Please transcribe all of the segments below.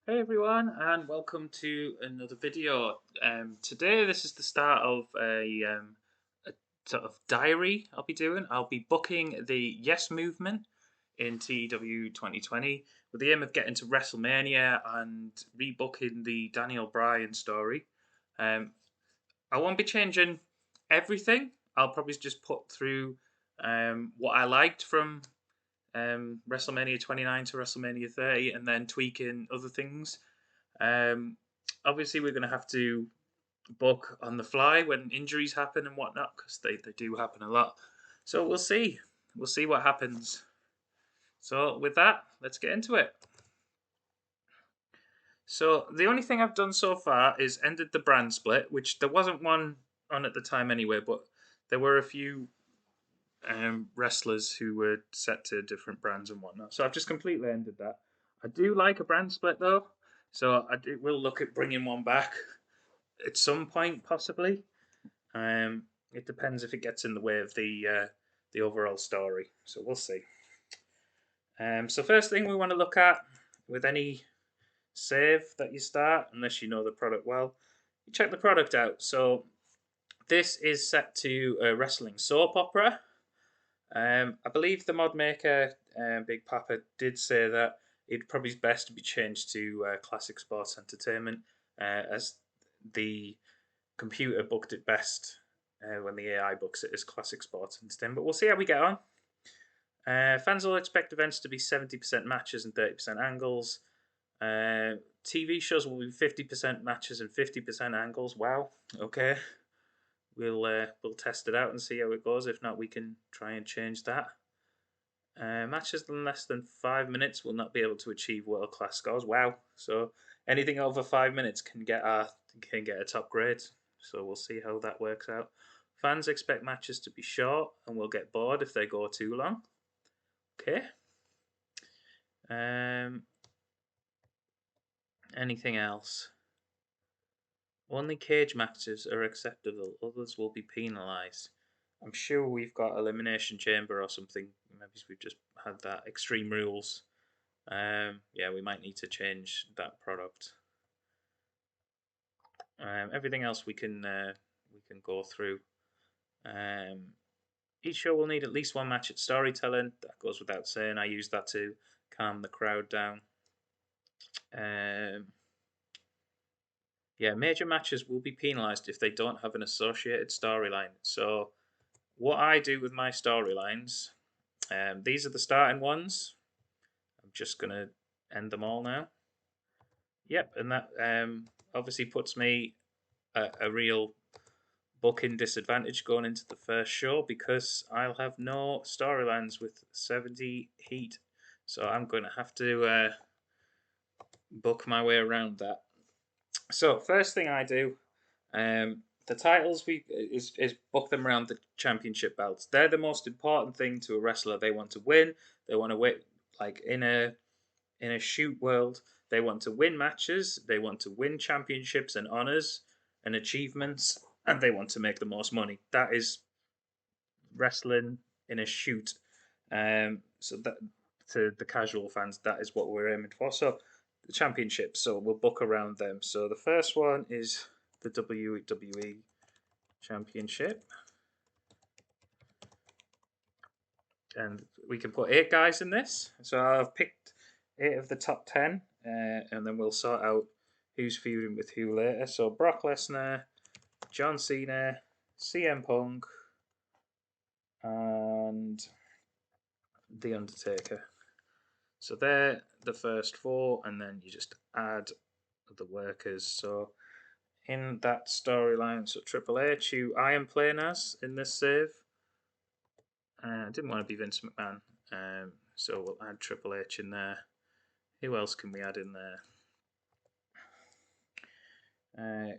Hey everyone, and welcome to another video. Today, this is the start of a sort of diary I'll be doing. I'll be booking the Yes Movement in TEW 2020 with the aim of getting to WrestleMania and rebooking the Daniel Bryan story. Um, I won't be changing everything. I'll probably just put through what I liked from WrestleMania 29 to WrestleMania 30 and then tweaking other things. um, Obviously, we're going to have to book on the fly when injuries happen and whatnot because they do happen a lot. So we'll see. We'll see what happens. So, with that, let's get into it. So, the only thing I've done so far is ended the brand split, which there wasn't one on at the time anyway, but there were a few wrestlers who were set to different brands and whatnot. So, I've just completely ended that. I do like a brand split though, so will look at bringing one back at some point, possibly. It depends if it gets in the way of the overall story. So we'll see. So first thing we want to look at with any save that you start, unless you know the product well, you check the product out. So this is set to a wrestling soap opera. I believe the mod maker, Big Papa, did say that it'd probably be best to be changed to classic sports entertainment, as the computer booked it best when the AI books it as classic sports entertainment. But we'll see how we get on. Fans will expect events to be 70% matches and 30% angles. TV shows will be 50% matches and 50% angles. Wow. Okay. We'll test it out and see how it goes. If not, we can try and change that. Matches in less than 5 minutes will not be able to achieve world class scores. Wow! So anything over 5 minutes can get a top grade. So we'll see how that works out. Fans expect matches to be short and will get bored if they go too long. Okay. Anything else? Only cage matches are acceptable. Others will be penalised. I'm sure we've got Elimination Chamber or something. Maybe we've just had that. Extreme Rules. Yeah, we might need to change that product. Everything else we can go through. Each show will need at least one match at storytelling. That goes without saying. I use that to calm the crowd down. Yeah, major matches will be penalised if they don't have an associated storyline. So, what I do with my storylines, these are the starting ones. I'm just gonna end them all now. Yep, and that obviously puts me a real booking disadvantage going into the first show because I'll have no storylines with 70 heat. So I'm going to have to book my way around that. So first thing I do, the titles we is book them around the championship belts. They're the most important thing to a wrestler. They want to win. They want to win. Like in a shoot world, they want to win matches. They want to win championships and honors and achievements, and they want to make the most money. That is wrestling in a shoot. So that to the casual fans, that is what we're aiming for. So the championships. So we'll book around them. So the first one is the WWE Championship, and we can put 8 guys in this. So I've picked 8 of the top 10, and then we'll sort out who's feuding with who later. So Brock Lesnar, John Cena, CM Punk, and The Undertaker. So they're the first 4, and then you just add the workers. So in that storyline, so Triple H, who I am playing as in this save, I didn't want to be Vince McMahon, so we'll add Triple H in there. Who else can we add in there?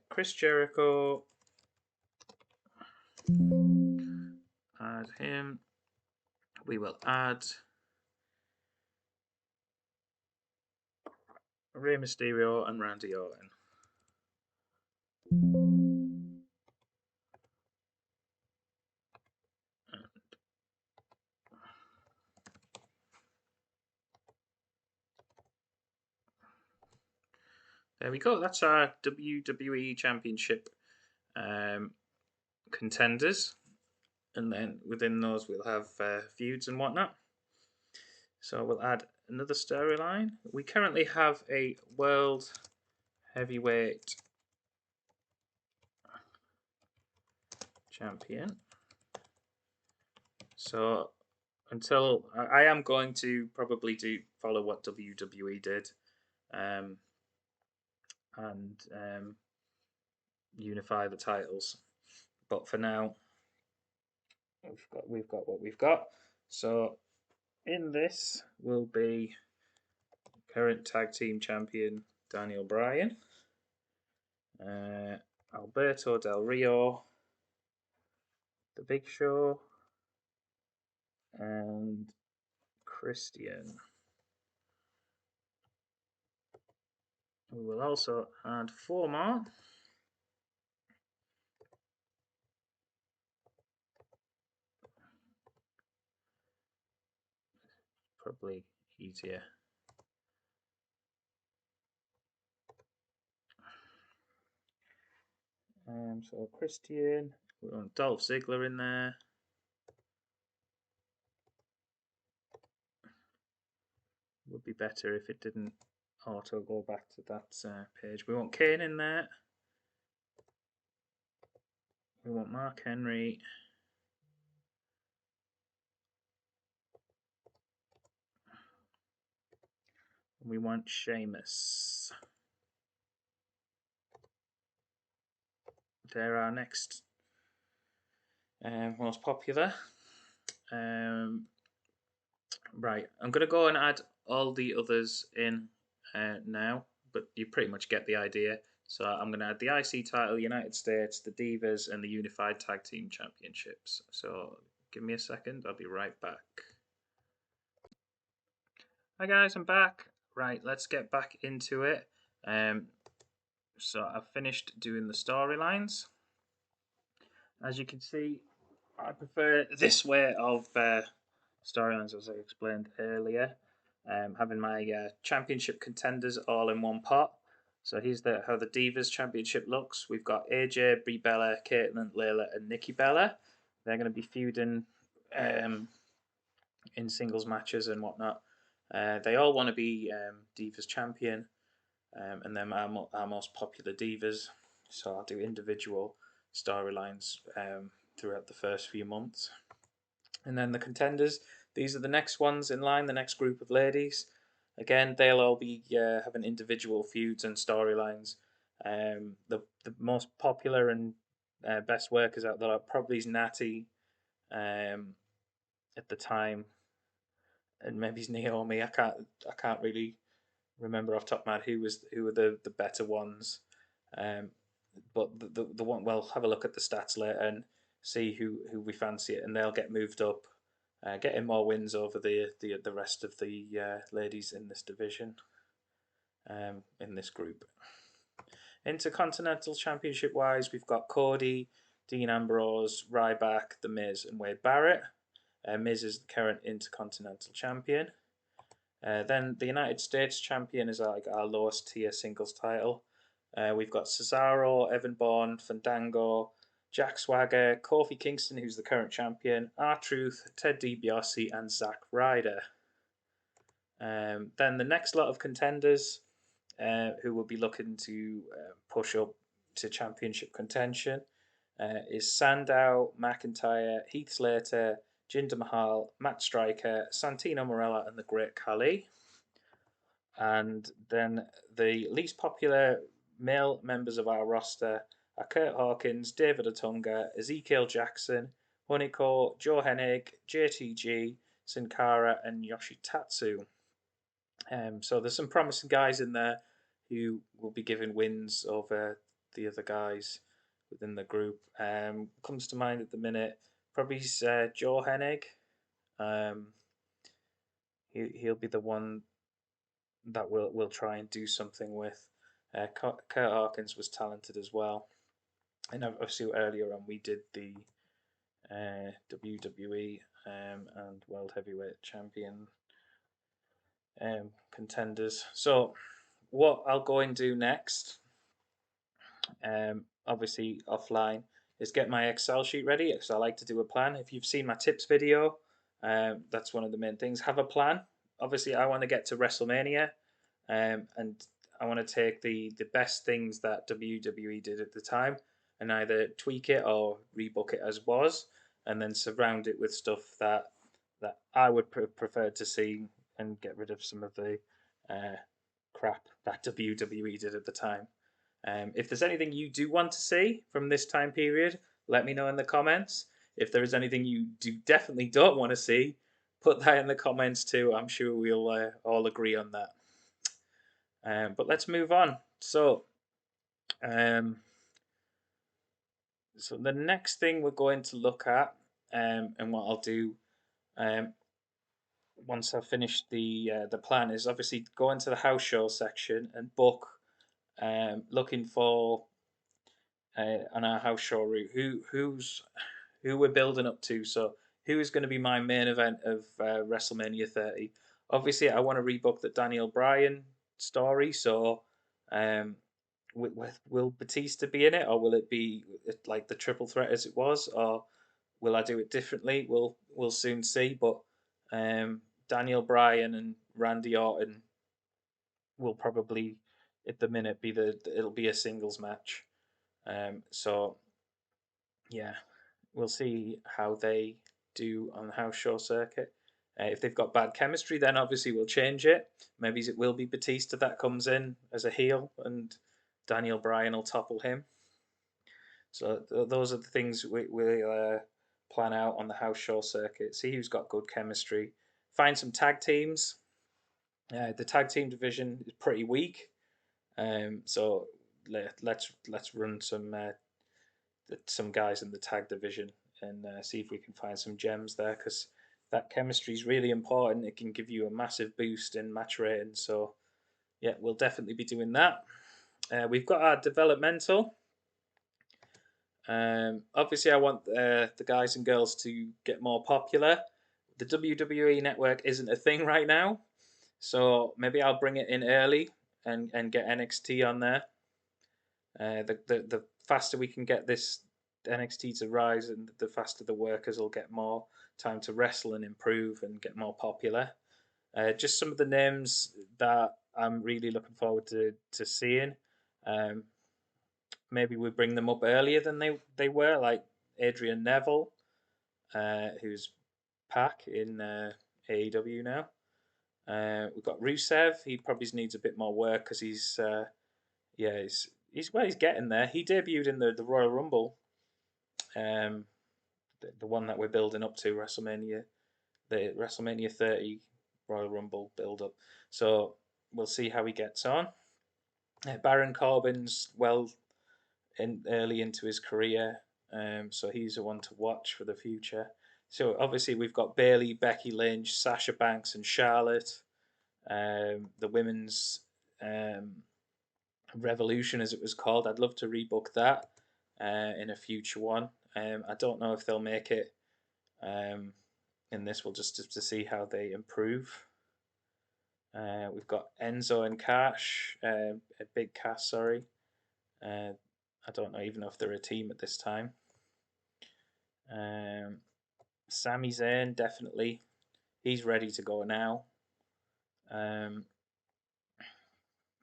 Chris Jericho, add him. We will add Rey Mysterio and Randy Orton. there we go. That's our WWE Championship contenders. And then within those, we'll have feuds and whatnot. So we'll add another storyline. We currently have a World Heavyweight Champion. So until I am going to probably follow what WWE did, and unify the titles. But for now, we've got what we've got. So in this will be current tag team champion Daniel Bryan, Alberto Del Rio, The Big Show, and Christian. We will also add 4 more. Probably easier. So Christian, we want Dolph Ziggler in there. Would be better if it didn't auto go back to that page. We want Kane in there. We want Mark Henry. And we want Sheamus. They're our next most popular. Right, I'm going to go and add all the others in now, but you pretty much get the idea. So I'm going to add the IC title, United States, the Divas, and the Unified Tag Team Championships. So give me a second, I'll be right back. Hi guys, I'm back. Right, let's get back into it. So I've finished doing the storylines. As you can see, I prefer this way of storylines, as I explained earlier. Having my championship contenders all in one pot. So here's how the Divas Championship looks. We've got AJ, Brie Bella, Caitlin, Layla, and Nikki Bella. They're going to be feuding in singles matches and whatnot. They all want to be Divas champion, and then our most popular Divas. So I'll do individual storylines throughout the first few months. And then the contenders, these are the next ones in line, the next group of ladies. Again, they'll all be having individual feuds and storylines. The most popular and best workers out there probably is Natty at the time, and maybe it's Naomi. I can't really remember off the top of my head who were the better ones. But the one, well, have a look at the stats later and see who we fancy it, and they'll get moved up, getting more wins over the rest of the ladies in this division, in this group. Intercontinental Championship wise, we've got Cody, Dean Ambrose, Ryback, The Miz, and Wade Barrett. Miz is the current Intercontinental Champion. Then the United States Champion is like our lowest tier singles title. We've got Cesaro, Evan Bourne, Fandango, Jack Swagger, Kofi Kingston, who's the current champion, R-Truth, Ted DiBiase, and Zack Ryder. Then the next lot of contenders who will be looking to push up to championship contention is Sandow, McIntyre, Heath Slater, Jinder Mahal, Matt Striker, Santino Marella, and the Great Khali. And then the least popular male members of our roster are Kurt Hawkins, David Otunga, Ezekiel Jackson, Honeyko, Joe Hennig, JTG, Sin Cara, and Yoshitatsu. So there's some promising guys in there who will be giving wins over the other guys within the group. Comes to mind at the minute, probably Joe Hennig. He'll be the one that we'll try and do something with. Kurt Hawkins was talented as well. And obviously earlier on we did the WWE and World Heavyweight Champion contenders. So what I'll go and do next, obviously offline, is get my Excel sheet ready because I like to do a plan. If you've seen my tips video, that's one of the main things. Have a plan. Obviously, I want to get to WrestleMania, and I want to take the best things that WWE did at the time and either tweak it or rebook it as was, and then surround it with stuff that I would prefer to see and get rid of some of the uh, crap that WWE did at the time. If there's anything you do want to see from this time period, let me know in the comments. If there is anything you definitely don't want to see, put that in the comments too. I'm sure we'll all agree on that. But let's move on. Um, so the next thing we're going to look at, and what I'll do um, once I've finished the plan, is obviously go into the house show section and book, looking for on our house show route who we're building up to. So who is going to be my main event of WrestleMania 30? Obviously, I want to rebook the Daniel Bryan story. So, um, will Batista be in it, or will it be like the triple threat as it was, or will I do it differently? We'll soon see. But Daniel Bryan and Randy Orton will probably at the minute be it'll be a singles match. So yeah, we'll see how they do on the house show circuit. If they've got bad chemistry, then obviously we'll change it. Maybe it will be Batista that comes in as a heel, and Daniel Bryan will topple him. So those are the things we plan out on the house show circuit. See who's got good chemistry. Find some tag teams. The tag team division is pretty weak, so let's run some guys in the tag division and see if we can find some gems there because that chemistry is really important. It can give you a massive boost in match rating. So yeah, we'll definitely be doing that. We've got our developmental. Obviously, I want the guys and girls to get more popular. The WWE network isn't a thing right now, so maybe I'll bring it in early and get NXT on there. The faster we can get this NXT to rise, and the faster the workers will get more time to wrestle and improve and get more popular. Just some of the names that I'm really looking forward to seeing. Um, Maybe we bring them up earlier than they were, like Adrian Neville, who's Pac in AEW now. We've got Rusev. He probably needs a bit more work because he's getting there. He debuted in the Royal Rumble, um, the one that we're building up to the WrestleMania 30 Royal Rumble build up. So we'll see how he gets on. Baron Corbin's early into his career, so he's the one to watch for the future. So obviously we've got Bayley, Becky Lynch, Sasha Banks, and Charlotte. The women's Revolution, as it was called. I'd love to rebook that in a future one. I don't know if they'll make it in this. We'll just to see how they improve. We've got Enzo and Cash, Big Cass, sorry. I don't know even know if they're a team at this time. Sami Zayn, definitely. He's ready to go now.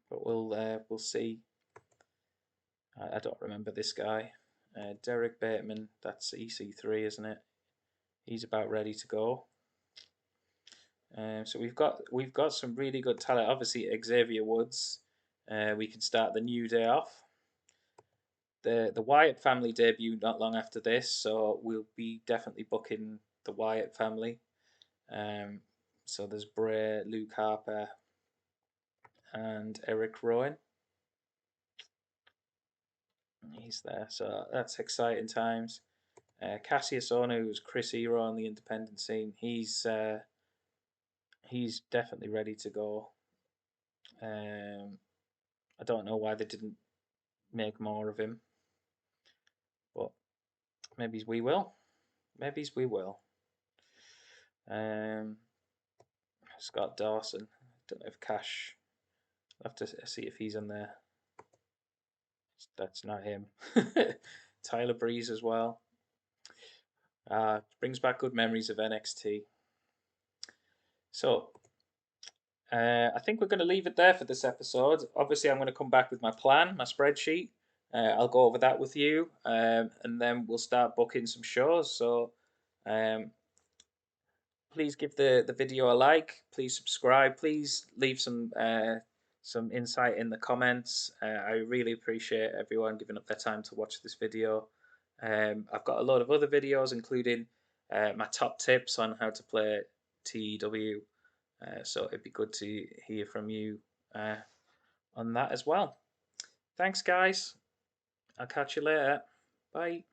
But we'll see. I don't remember this guy. Derek Bateman, that's EC3, isn't it? He's about ready to go. So we've got some really good talent. Obviously Xavier Woods. We can start the new day off. The Wyatt family debut not long after this, so we'll be definitely booking the Wyatt family. So there's Bray, Luke Harper, and Eric Rowan. He's there, so that's exciting times. Cassius Ohno, who's Chris Hero on the independent scene, he's definitely ready to go. I don't know why they didn't make more of him, but maybe we will. Maybe we will. Scott Dawson. Don't know if Cash I'll have to see if he's on there. That's not him. Tyler Breeze as well. Brings back good memories of NXT. So, I think we're going to leave it there for this episode. Obviously, I'm going to come back with my plan, my spreadsheet. I'll go over that with you, and then we'll start booking some shows. So, um, please give the video a like. Please subscribe. Please leave some insight in the comments. I really appreciate everyone giving up their time to watch this video. I've got a lot of other videos, including my top tips on how to play TEW. So it'd be good to hear from you on that as well. Thanks, guys. I'll catch you later. Bye.